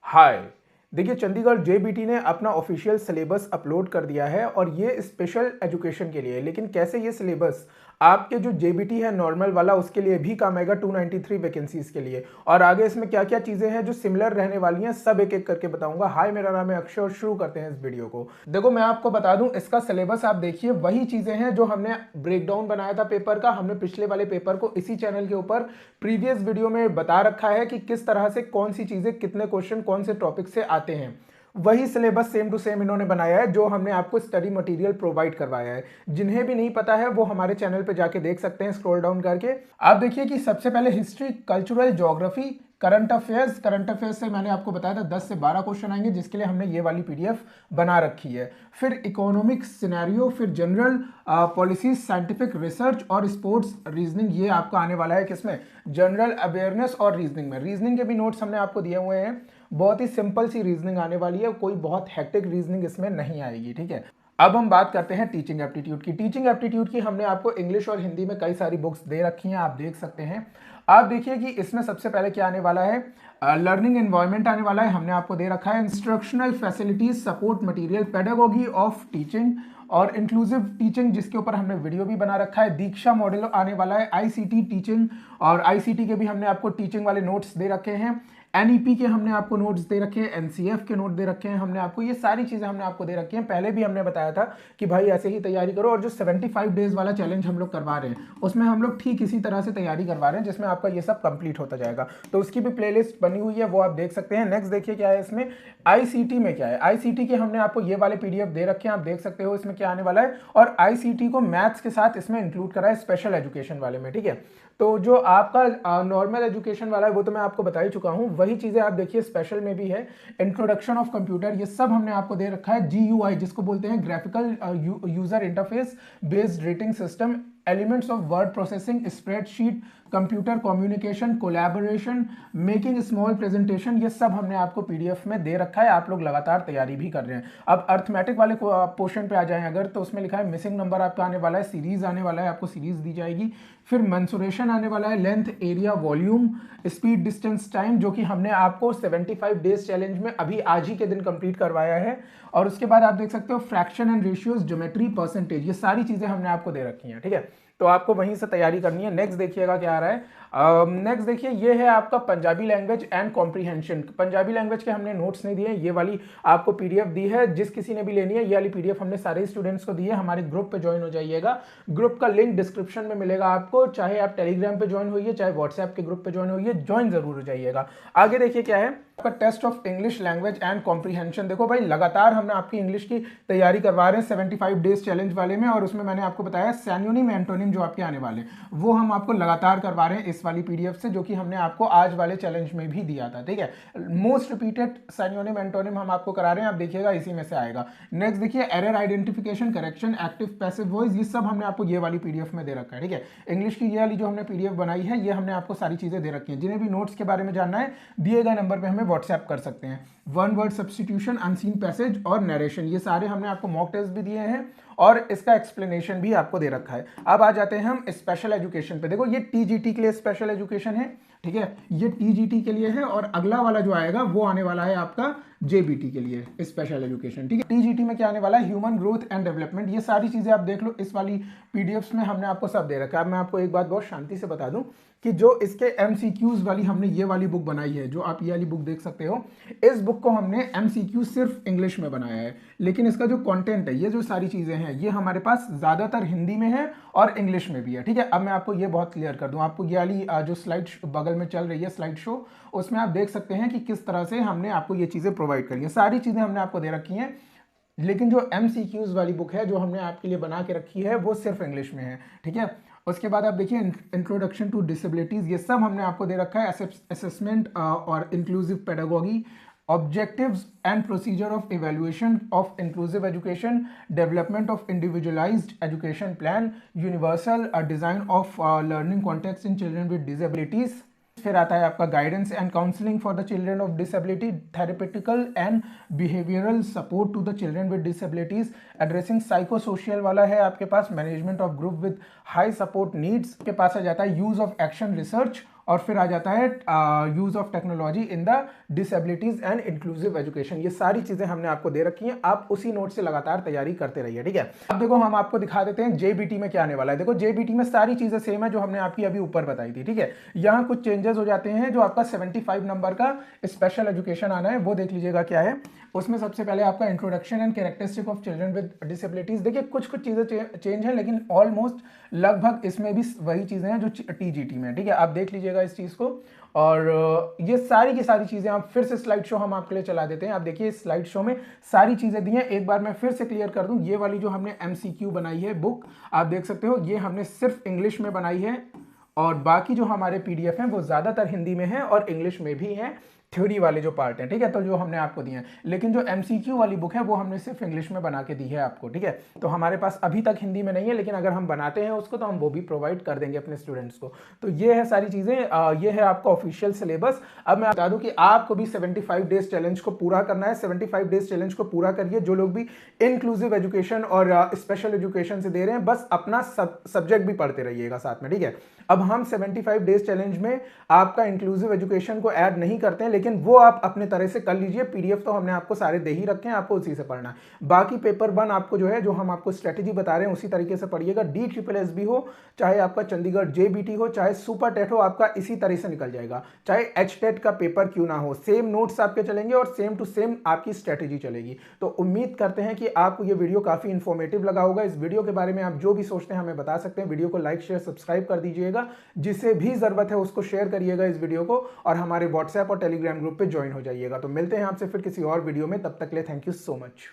हाय। देखिए, चंडीगढ़ जेबीटी ने अपना ऑफिशियल सिलेबस अपलोड कर दिया है और ये स्पेशल एजुकेशन के लिए है। लेकिन कैसे ये सिलेबस आपके जो जेबीटी है नॉर्मल वाला उसके लिए भी काम आएगा 293 वैकेंसीज के लिए, और आगे इसमें क्या क्या चीजें हैं जो सिमिलर रहने वाली हैं सब एक एक करके बताऊंगा। हाय, मेरा नाम है अक्षय और शुरू करते हैं इस वीडियो को। देखो, मैं आपको बता दूं, इसका सिलेबस आप देखिए वही चीजें हैं जो हमने ब्रेकडाउन बनाया था पेपर का। हमने पिछले वाले पेपर को इसी चैनल के ऊपर प्रीवियस वीडियो में बता रखा है कि किस तरह से कौन सी चीजें कितने क्वेश्चन कौन से टॉपिक से आते हैं। वही सिलेबस सेम टू सेम इन्होंने बनाया है जो हमने आपको स्टडी मटेरियल प्रोवाइड करवाया है। जिन्हें भी नहीं पता है वो हमारे चैनल पे जाके देख सकते हैं स्क्रॉल डाउन करके। आप देखिए कि सबसे पहले history, cultural, geography, current affairs से मैंने आपको बताया था 10 से 12 क्वेश्चन आएंगे जिसके लिए हमने ये वाली पीडीएफ बना रखी है। फिर इकोनॉमिक सिनेरियो, फिर जनरल पॉलिसीज, साइंटिफिक रिसर्च और स्पोर्ट्स रीजनिंग, ये आपका आने वाला है किसमें, जनरल अवेयरनेस और रीजनिंग में। रीजनिंग के भी नोट्स हमने आपको दिए हुए हैं। बहुत ही सिंपल सी रीजनिंग आने वाली है, कोई बहुत हेक्टिक रीजनिंग इसमें नहीं आएगी। ठीक है, अब हम बात करते हैं टीचिंग एप्टीट्यूड की। टीचिंग एप्टीट्यूड की हमने आपको इंग्लिश और हिंदी में कई सारी बुक्स दे रखी हैं, आप देख सकते हैं। आप देखिए कि इसमें सबसे पहले क्या आने वाला है, लर्निंग एनवायरनमेंट आने वाला है, हमने आपको दे रखा है instructional facilities, support material, pedagogy of teaching और इंक्लूसिव टीचिंग जिसके ऊपर हमने वीडियो भी बना रखा है। दीक्षा मॉडल आने वाला है, आईसीटी टीचिंग, और आईसीटी के भी हमने आपको टीचिंग वाले नोट्स दे रखे हैं। एनईपी के हमने आपको नोट्स दे रखे हैं, एनसीएफ के नोट दे रखे हैं हमने आपको। ये सारी चीजें हमने आपको दे रखी हैं। पहले भी हमने बताया था कि भाई ऐसे ही तैयारी करो, और जो 75 डेज वाला चैलेंज हम लोग करवा रहे हैं उसमें हम लोग ठीक इसी तरह से तैयारी करवा रहे हैं जिसमें आपका ये सब कंप्लीट होता जाएगा। तो उसकी भी प्लेलिस्ट बनी हुई है, वो आप देख सकते हैं। नेक्स्ट देखिए क्या है इसमें, आईसीटी में क्या है। आईसीटी के हमने आपको ये वाले पीडीएफ दे रखे हैं, आप देख सकते हो इसमें क्या आने वाला है। और आईसीटी को मैथ्स के साथ इसमें इंक्लूड करा है स्पेशल एजुकेशन वाले में। ठीक है, तो जो आपका नॉर्मल एजुकेशन वाला है वो तो मैं आपको बता ही चुका हूं। वही चीजें आप देखिए स्पेशल में भी है, इंट्रोडक्शन ऑफ कंप्यूटर, ये सब हमने आपको दे रखा है। जीयूआई जिसको बोलते हैं graphical user interface based rating system, elements of word processing, spreadsheet, computer communication, collaboration, making small presentation, ये सब हमने आपको पीडीएफ में दे रखा है। आप लोग लगातार तैयारी भी कर रहे हैं। अब अर्थमेटिक वाले पोर्शन पे आ जाएं अगर, तो उसमें लिखा है मिसिंग नंबर आपका आने वाला है, सीरीज आने वाला है, आपको सीरीज दी जाएगी। फिर मेंसुरेशन आने वाला है, length, area, volume, speed, distance, time, जो कि हमने आपको 75 डेज चैलेंज में अभी आज ही के दिन कंप्लीट करवाया है। और उसके बाद आप देख सकते हो fraction and ratios, geometry, percentage, ये सारी चीजें हमने आपको दे रखी हैं। ठीक है, तो आपको वहीं से तैयारी करनी है। नेक्स्ट देखिएगा क्या आ रहा है। नेक्स्ट देखिए, ये है आपका Punjabi language and comprehension. Punjabi language के हमने नोट्स नहीं दिए, ये वाली आपको पीडीएफ दी है। जिस किसी ने भी लेनी है ये वाली पीडीएफ हमने सारे स्टूडेंट्स को दी है। हमारे ग्रुप पे ज्वाइन हो जाइएगा, ग्रुप का लिंक डिस्क्रिप्शन में मिलेगा आपको। चाहे आप टेलीग्राम पे ज्वाइन होइए, चाहे व्हाट्सएप के ग्रुप पे ज्वाइन होइए, ज्वाइन जरूर हो जाइएगा। आगे देखिए क्या है आपका test of English language and comprehension. देखो भाई, लगातार हमने आपकी इंग्लिश की तैयारी करवा रहे हैं 75 डेज चैलेंज वाले में, और उसमें मैंने आपको बताया सैन्योनिम एंटोनिम जो आपके आने वाले वो हम आपको लगातार करवा रहे हैं इस वाली पीडीएफ से, जो कि हमने आपको आज वाले चैलेंज में भी दिया था। ठीक है, मोस्ट रिपीटेड सैन्योनिम एंटोनिम हम आपको करा रहे हैं, आप देखिएगा इसी में से आएगा। नेक्स्ट देखिए, error identification, correction, active passive voice, ये सब हमने आपको ये वाली पीडीएफ में दे रखा है। ठीक है, इंग्लिश की ये वाली जो हमने पीडीएफ बनाई है ये हमने आपको सारी चीजें दे रखी हैं। जिन्हें भी नोट्स के बारे में जानना है दिए गए नंबर पे हमें व्हाट्सएप कर सकते हैं। One word substitution, unseen passage और नरेशन, ये सारे हमने आपको मॉक टेस्ट भी दिए हैं और इसका एक्सप्लेनेशन भी आपको दे रखा है। अब आ जाते हैं हम स्पेशल एजुकेशन पे। देखो, ये टीजीटी के लिए स्पेशल एजुकेशन है। ठीक है, ये टीजीटी के लिए है, और अगला वाला जो आएगा वो आने वाला है आपका जेबीटी के लिए स्पेशल एजुकेशन। ठीक है, टीजीटी में क्या आने वाला है, ह्यूमन ग्रोथ एंड डेवलपमेंट, ये सारी चीजें आप देख लो इस वाली पीडीएफ्स में हमने आपको सब दे रखा है। मैं आपको एक बात बहुत शांति से बता दूं कि जो इसके एमसीक्यूज वाली हमने ये वाली बुक बनाई है, जो आप ये वाली बुक देख सकते हो, इस बुक को हमने एमसीक्यू सिर्फ इंग्लिश में बनाया है। लेकिन इसका जो कंटेंट है, ये जो सारी चीजें हैं, ये हमारे पास ज्यादातर हिंदी में है और इंग्लिश में भी है। ठीक है, अब मैं आपको ये बहुत क्लियर कर दूं, आपको ये वाली जो स्लाइड बगल में चल रही है स्लाइड शो, उसमें आप देख सकते हैं कि किस तरह से हमने आपको ये चीजें प्रोवाइड करी है। सारी चीजें हमने आपको दे रखी हैं, लेकिन जो एमसीक्यूज वाली बुक है जो हमने आपके लिए बना के रखी है वो सिर्फ इंग्लिश में है। ठीक है, उसके बाद आप देखिए इंट्रोडक्शन टू डिसेबिलिटीज, ये सब हमने आपको दे रखा है। असेसमेंट और inclusive pedagogy, objectives and procedure of evaluation of inclusive education, development of individualized education plan, universal design of learning context in children with disabilities। फिर आता है आपका guidance and counselling for the children of disability, therapeutical and behavioural support to the children with disabilities, addressing psycho social वाला है आपके पास, management of group with high support needs के पास आ जाता है, यूज ऑफ एक्शन रिसर्च और फिर आ जाता है use of technology in the disabilities and inclusive education. ये सारी चीजें हमने आपको दे रखी हैं, आप उसी नोट से लगातार तैयारी करते रहिए, ठीक है। अब देखो हम आपको दिखा देते हैं जेबीटी में क्या आने वाला है। देखो जेबीटी में सारी चीजें सेम है जो हमने आपकी अभी ऊपर बताई थी, ठीक है। यहाँ कुछ चेंजेस हो जाते हैं। जो आपका 75 नंबर का स्पेशल एजुकेशन आना है वो देख लीजिएगा क्या है। उसमें सबसे पहले आपका introduction and characteristic of children with disabilities. देखिए कुछ कुछ चीजें चेंज है, लेकिन ऑलमोस्ट लगभग इसमें भी वही चीजें हैं जो टीजीटी में, ठीक है। आप देख लीजिएगा इस चीज को। और ये सारी की सारी चीजें आप फिर से स्लाइड शो हम आपके लिए चला देते हैं। आप देखिए स्लाइड शो में सारी चीजें दी हैं। एक बार मैं फिर से क्लियर कर दूं, ये वाली जो हमने एमसीक्यू बनाई है बुक, आप देख सकते हो ये हमने सिर्फ इंग्लिश में बनाई है, और बाकी जो हमारे पीडीएफ हैं वो ज्यादातर हिंदी में है और इंग्लिश में भी है, थ्योरी वाले जो पार्ट हैं, ठीक है। तो जो हमने आपको दिए हैं, लेकिन जो एमसीक्यू वाली बुक है वो हमने सिर्फ इंग्लिश में बना के दी है आपको, ठीक है। तो हमारे पास अभी तक हिंदी में नहीं है, लेकिन अगर हम बनाते हैं उसको तो हम वो भी प्रोवाइड कर देंगे अपने स्टूडेंट्स को। तो ये है सारी चीजें, ये है आपका ऑफिशियल सिलेबस। अब मैं बता दूं कि आपको भी 75 डेज चैलेंज को पूरा करना है। 75 डेज चैलेंज को पूरा करिए। जो लोग भी इंक्लूसिव एजुकेशन और स्पेशल एजुकेशन से दे रहे हैं, बस अपना सब्जेक्ट भी पढ़ते रहिएगा साथ में, ठीक है। अब हम 75 डेज चैलेंज में आपका इंक्लूसिव एजुकेशन को ऐड नहीं करते हैं, लेकिन वो आप अपने तरह से कर लीजिए। पीडीएफ तो हमने आपको सारे दे ही रखे हैं, आपको उसी से पढ़ना है। बाकी पेपर 1 आपको जो है, जो हम आपको स्ट्रेटेजी बता रहे हैं उसी तरीके से पढ़िएगा। DSSS हो, चाहे आपका चंडीगढ़ जेबीटी हो, चाहे सुपर टेट हो, आपका इसी तरह से निकल जाएगा। चाहे HTET का पेपर क्यों ना हो, सेम नोट्स आपके चलेंगे और सेम टू सेम आपकी स्ट्रेटेजी चलेगी। तो उम्मीद करते हैं कि आपको ये वीडियो काफी इंफॉर्मेटिव लगा होगा। इस वीडियो के बारे में आप जो भी सोचते हैं हमें बता सकते हैं। वीडियो को लाइक शेयर सब्सक्राइब कर दीजिएगा, जिसे भी जरूरत है उसको शेयर करिएगा इस वीडियो को, और हमारे व्हाट्सएप और टेलीग्राम ग्रुप पे ज्वाइन हो जाइएगा। तो मिलते हैं आपसे फिर किसी और वीडियो में, तब तक के लिए थैंक यू सो मच।